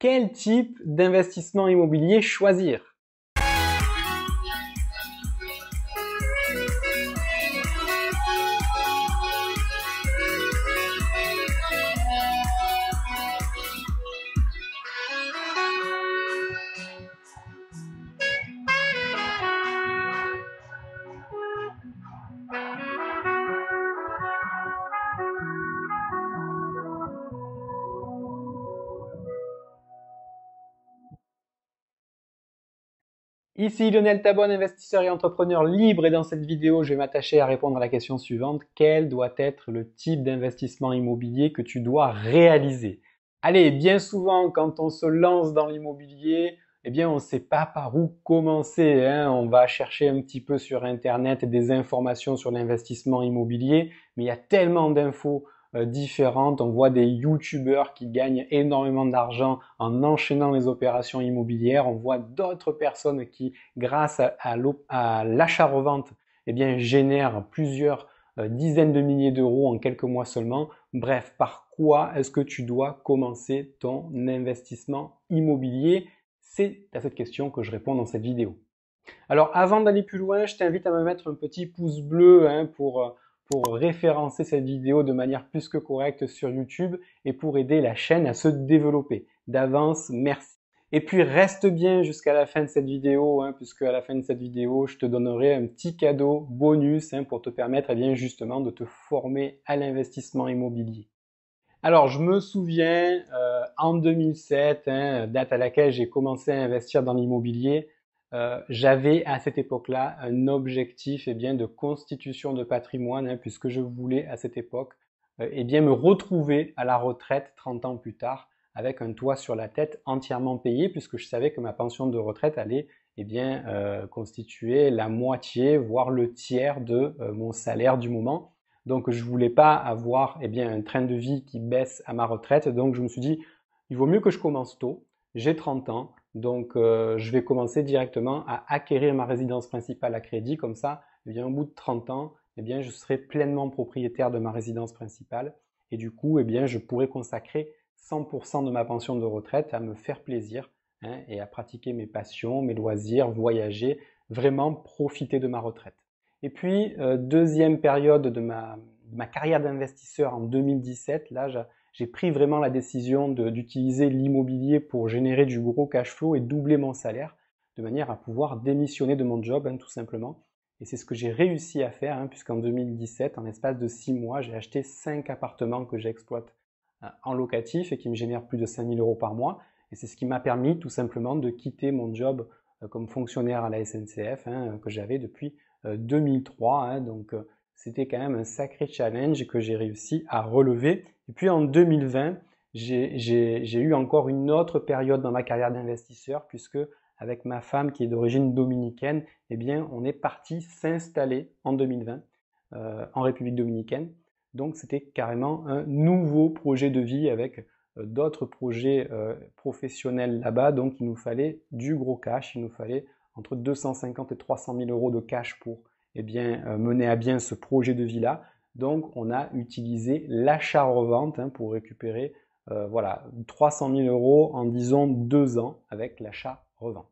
quel type d'investissement immobilier choisir? Ici Lionel Tabon, investisseur et entrepreneur libre, et dans cette vidéo, je vais m'attacher à répondre à la question suivante. Quel doit être le type d'investissement immobilier que tu dois réaliser? Allez, bien souvent, quand on se lance dans l'immobilier, eh bien, on ne sait pas par où commencer, hein. On va chercher un petit peu sur Internet des informations sur l'investissement immobilier, mais il y a tellement d'infos différentes. On voit des youtubeurs qui gagnent énormément d'argent en enchaînant les opérations immobilières. On voit d'autres personnes qui, grâce à l'achat-revente, eh bien, génèrent plusieurs dizaines de milliers d'euros en quelques mois seulement. Bref, par quoi est-ce que tu dois commencer ton investissement immobilier? C'est à cette question que je réponds dans cette vidéo. Alors, avant d'aller plus loin, je t'invite à me mettre un petit pouce bleu pour référencer cette vidéo de manière plus que correcte sur YouTube et pour aider la chaîne à se développer. D'avance, merci. Et puis, reste bien jusqu'à la fin de cette vidéo, puisque à la fin de cette vidéo, je te donnerai un petit cadeau bonus pour te permettre justement de te former à l'investissement immobilier. Alors, je me souviens, en 2007, date à laquelle j'ai commencé à investir dans l'immobilier, j'avais à cette époque-là un objectif de constitution de patrimoine, puisque je voulais à cette époque me retrouver à la retraite 30 ans plus tard avec un toit sur la tête entièrement payé, puisque je savais que ma pension de retraite allait constituer la moitié, voire le tiers de mon salaire du moment. Donc je voulais pas avoir un train de vie qui baisse à ma retraite. Donc je me suis dit, il vaut mieux que je commence tôt. J'ai 30 ans, donc je vais commencer directement à acquérir ma résidence principale à crédit. Comme ça, au bout de 30 ans, je serai pleinement propriétaire de ma résidence principale. Et du coup, je pourrai consacrer 100% de ma pension de retraite à me faire plaisir et à pratiquer mes passions, mes loisirs, voyager, vraiment profiter de ma retraite. Et puis, deuxième période de ma carrière d'investisseur en 2017, là, j'ai pris vraiment la décision d'utiliser l'immobilier pour générer du gros cash flow et doubler mon salaire, de manière à pouvoir démissionner de mon job, tout simplement. Et c'est ce que j'ai réussi à faire, puisqu'en 2017, en l'espace de 6 mois, j'ai acheté 5 appartements que j'exploite en locatif et qui me génèrent plus de 5 000 euros par mois. Et c'est ce qui m'a permis tout simplement de quitter mon job comme fonctionnaire à la SNCF que j'avais depuis 2003. Donc c'était quand même un sacré challenge que j'ai réussi à relever. Et puis en 2020, j'ai eu encore une autre période dans ma carrière d'investisseur, puisque avec ma femme qui est d'origine dominicaine, on est parti s'installer en 2020 en République dominicaine. Donc c'était carrément un nouveau projet de vie avec d'autres projets professionnels là-bas. Donc il nous fallait du gros cash, il nous fallait entre 250 et 300 000 euros de cash pour mener à bien ce projet de vie-là. Donc on a utilisé l'achat-revente pour récupérer 300 000 euros en disons 2 ans avec l'achat-revente.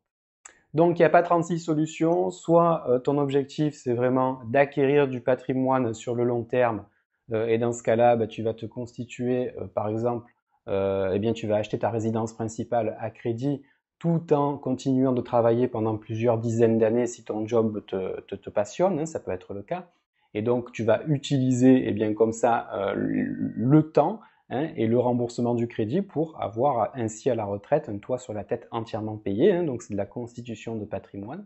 Donc il n'y a pas 36 solutions, soit ton objectif c'est vraiment d'acquérir du patrimoine sur le long terme et dans ce cas-là tu vas te constituer par exemple, tu vas acheter ta résidence principale à crédit tout en continuant de travailler pendant plusieurs dizaines d'années si ton job te passionne, ça peut être le cas. Et donc tu vas utiliser comme ça le temps et le remboursement du crédit pour avoir ainsi à la retraite un toit sur la tête entièrement payé, donc c'est de la constitution de patrimoine.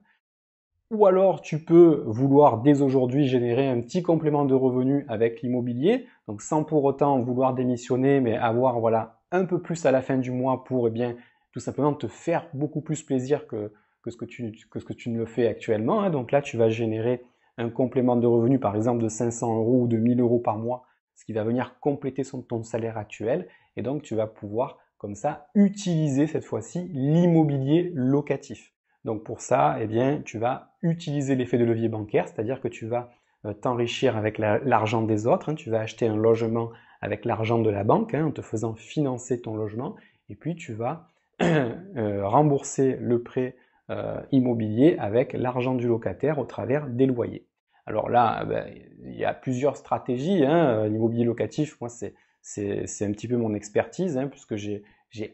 Ou alors tu peux vouloir dès aujourd'hui générer un petit complément de revenus avec l'immobilier, donc sans pour autant vouloir démissionner, mais avoir un peu plus à la fin du mois pour tout simplement te faire beaucoup plus plaisir que ce que tu ne le fais actuellement. Donc là tu vas générer un complément de revenus par exemple de 500 euros ou de 1000 euros par mois, ce qui va venir compléter ton salaire actuel, et donc tu vas pouvoir comme ça utiliser cette fois-ci l'immobilier locatif. Donc pour ça, tu vas utiliser l'effet de levier bancaire, c'est-à-dire que tu vas t'enrichir avec l'argent des autres, tu vas acheter un logement avec l'argent de la banque en te faisant financer ton logement, et puis tu vas rembourser le prêt immobilier avec l'argent du locataire au travers des loyers. Alors là, il y a plusieurs stratégies, hein. L'immobilier locatif, moi, c'est un petit peu mon expertise, hein, puisque j'ai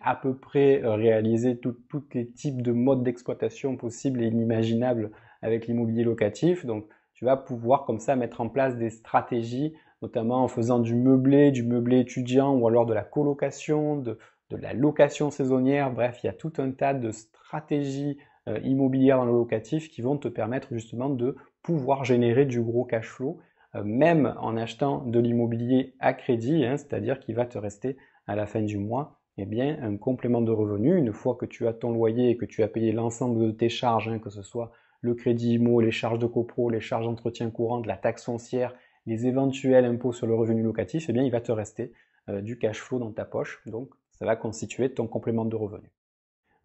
à peu près réalisé tous les types de modes d'exploitation possibles et inimaginables avec l'immobilier locatif. Donc, tu vas pouvoir comme ça mettre en place des stratégies, notamment en faisant du meublé étudiant ou alors de la colocation, de la location saisonnière. Bref, il y a tout un tas de stratégies immobilières dans le locatif qui vont te permettre justement de pouvoir générer du gros cash flow, même en achetant de l'immobilier à crédit, hein, c'est-à-dire qu'il va te rester à la fin du mois un complément de revenu. Une fois que tu as ton loyer et que tu as payé l'ensemble de tes charges, hein, que ce soit le crédit IMO, les charges de copro, les charges d'entretien courant, la taxe foncière, les éventuels impôts sur le revenu locatif, il va te rester du cash flow dans ta poche. Donc, ça va constituer ton complément de revenu.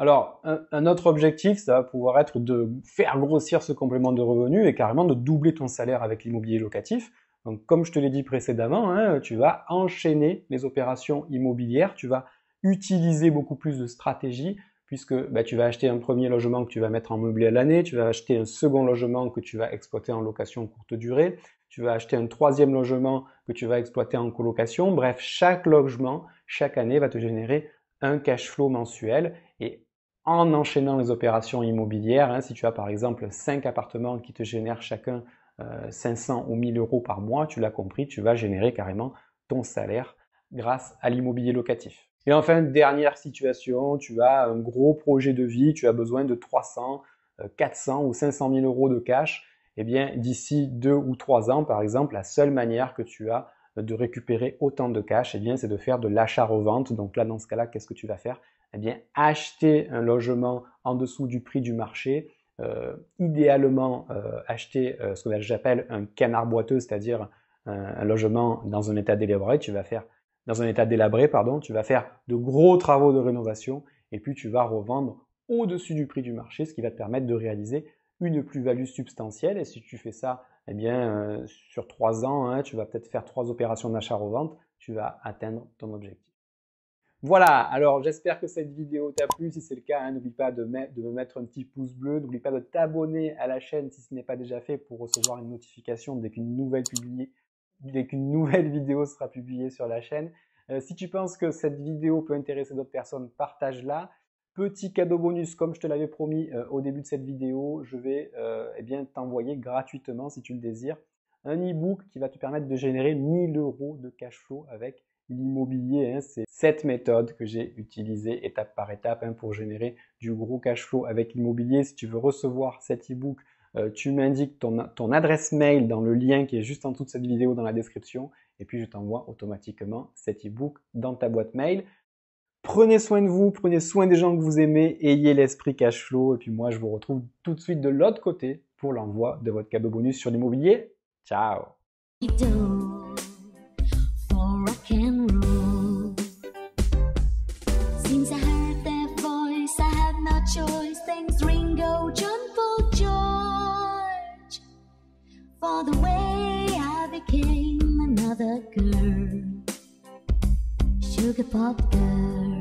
Alors, un autre objectif, ça va pouvoir être de faire grossir ce complément de revenu et carrément de doubler ton salaire avec l'immobilier locatif. Donc, comme je te l'ai dit précédemment, hein, tu vas enchaîner les opérations immobilières, tu vas utiliser beaucoup plus de stratégies puisque tu vas acheter un premier logement que tu vas mettre en meublé à l'année, tu vas acheter un second logement que tu vas exploiter en location courte durée, tu vas acheter un troisième logement que tu vas exploiter en colocation. Bref, chaque logement, chaque année va te générer un cash flow mensuel et en enchaînant les opérations immobilières, hein, si tu as par exemple 5 appartements qui te génèrent chacun 500 ou 1000 euros par mois, tu l'as compris, tu vas générer carrément ton salaire grâce à l'immobilier locatif. Et enfin, dernière situation, tu as un gros projet de vie, tu as besoin de 300, 400 ou 500 000 euros de cash. Eh bien, d'ici 2 ou 3 ans, par exemple, la seule manière que tu as de récupérer autant de cash, c'est de faire de l'achat-revente. Donc là, dans ce cas-là, qu'est-ce que tu vas faire? Acheter un logement en dessous du prix du marché, idéalement acheter ce que j'appelle un canard boiteux, c'est-à-dire un logement dans un état délabré. Tu vas faire de gros travaux de rénovation et puis tu vas revendre au-dessus du prix du marché, ce qui va te permettre de réaliser une plus-value substantielle. Et si tu fais ça, sur 3 ans, hein, tu vas peut-être faire 3 opérations d'achat-revente, tu vas atteindre ton objectif. Voilà, alors j'espère que cette vidéo t'a plu. Si c'est le cas, hein, n'oublie pas de me mettre un petit pouce bleu. N'oublie pas de t'abonner à la chaîne si ce n'est pas déjà fait pour recevoir une notification dès qu'une nouvelle vidéo sera publiée sur la chaîne. Si tu penses que cette vidéo peut intéresser d'autres personnes, partage-la. Petit cadeau bonus, comme je te l'avais promis au début de cette vidéo, je vais t'envoyer gratuitement, si tu le désires, un e-book qui va te permettre de générer 1000 euros de cash flow avec l'immobilier. Hein. C'est cette méthode que j'ai utilisée étape par étape pour générer du gros cash flow avec l'immobilier. Si tu veux recevoir cet e-book, tu m'indiques ton adresse mail dans le lien qui est juste en dessous de cette vidéo dans la description et puis je t'envoie automatiquement cet e-book dans ta boîte mail. Prenez soin de vous, prenez soin des gens que vous aimez, ayez l'esprit cash flow et puis moi je vous retrouve tout de suite de l'autre côté pour l'envoi de votre cadeau bonus sur l'immobilier. Ciao! For the way I became another girl, sugar pop girl.